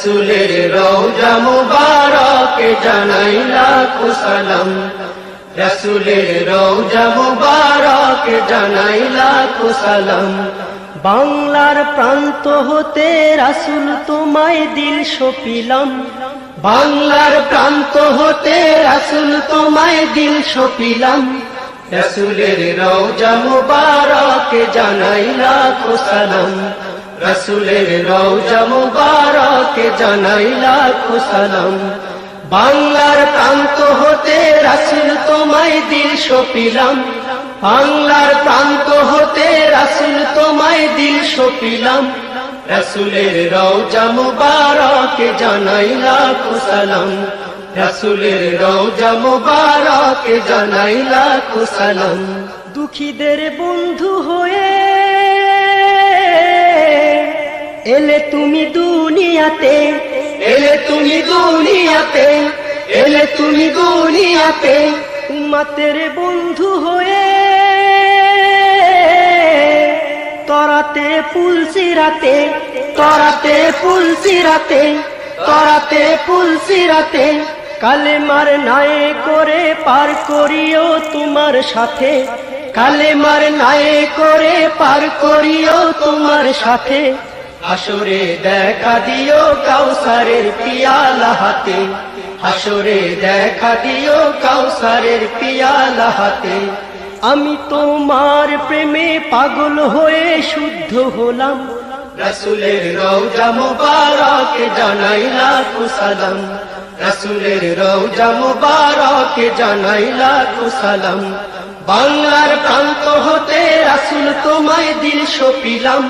রাসূলের রওজা মুবারকে জানাই লাখো সালাম, রাসূলের রওজা মুবারকে জানাই লাখো সালাম। বাংলার প্রান্ত হতে রাসূল তোমায় দিল সপিলাম, বাংলার প্রান্ত হতে রাসূল তোমায় দিল সপিলাম, রাসূলের রওজা মুবারকে জানাই লাখো সালাম, রাসূলের রওজা মুবারকে জানাই লাখো সালাম। বাংলার প্রান্ত হতে রাসূল তোমায় দিল সপিলাম, বাংলার প্রান্ত হতে রাসূল তোমায় দিল সপিলাম, রাসূলের রওজা মুবারকে জানাই লাখো সালাম, রাসূলের রওজা মুবারকে জানাই লাখো সালাম। দুঃখীদের বন্ধু হয়ে এলে তুমি দুনিয়াতে, এলে তুমি দুনিয়াতে, এলে তুমি দুনিয়াতে, উম্মতের বন্ধু হয়ে তরাতে পুলসিরাতে, তরাতে পুলসিরাতে, তরাতে পুলসিরাতে, কালেমার নায়ে করে পার করিও তোমার সাথে, কালেমার নায়ে করে পার করিও তোমার সাথে, হাসরে দেখা দিও কাউসারের পিয়ালা হাতে, হাসরে দেখা দিও কাউসারের পিয়ালা হাতে। আমি তোমার প্রেমে পাগল হয়ে শুদ্ধ হলাম, রাসূলের রওজা মুবারকে জানাই লাখো সালাম, রাসূলের রওজা মুবারকে জানাই লাখো সালাম। বাংলার প্রান্ত হতে রাসূল তোমায় দিল সপিলাম,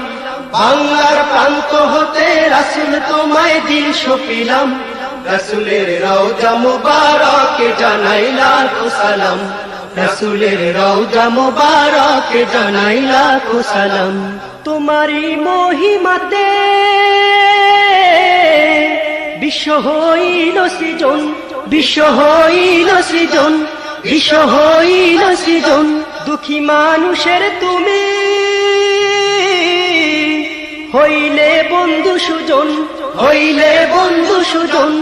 বাংলার প্রান্ত হতে রাসূল তোমায় দিল সপিলাম, রাসূলের রওজা মুবারকে জানাই লাখো সালাম, রাসূলের রওজা মুবারকে জানাই লাখো সালাম। তোমারই মহিমাতে বিশ্ব হইল সৃজন, বিশ্ব হইল সৃজন, বিশ্ব হইল সৃজন, দুঃখী মানুষের তুমি হইলে বন্ধু সুজন, হইলে বন্ধু সুজন,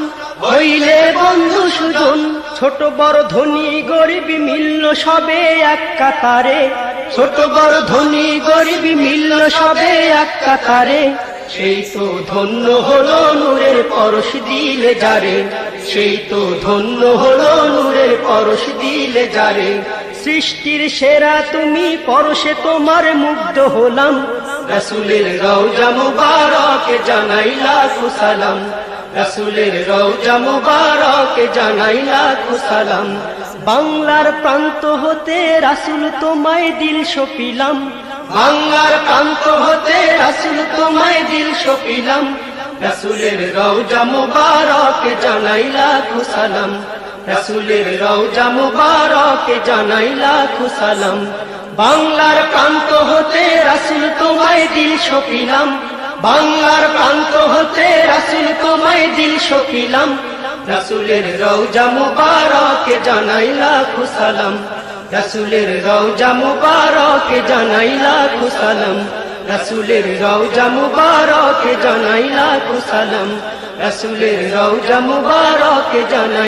হইলে বন্ধু সুজন। ছোট বড় ধনী গরিব মিলল সবে এক কাতারে, ছোট বড় ধনী গরিব মিলল সবে এক কাতারে, সেই তো ধন্য হলো নূরের পরশ দিলে যারে, সেই তো ধন্য হলো নূরের পরশ দিলে যারে। সৃষ্টির সেরা তুমি পরশে তোমার মুগ্ধ হলাম, রাসূলের রওজা মুবারকে জানাই লাখো সালাম, রাসূলের রওজা মুবারকে জানাই লাখো সালাম। বাংলার প্রান্ত হতে রাসূল তোমায় দিল সপিলাম, বাংলার প্রান্ত হতে রাসূল তোমায় দিল সপিলাম, রাসূলের রওজা মুবারকে জানাই লাখো সালাম, রাসূলের রওজা মুবারকে জানাই লাখো সালাম। বাংলার প্রান্ত হতে রাসূল তোমায় দিল সপিলাম, বাংলার প্রান্ত হতে রাসূল তোমায় দিল সপিলাম, রাসূলের রওজা মুবারকে জানাই লাখো সালাম, রাসূলের রওজা মুবারকে জানাই লাখো সালাম, রাসূলের রওজা মুবারকে জানাই লাখো সালাম, রাসূলের রওজা মুবারকে জানাই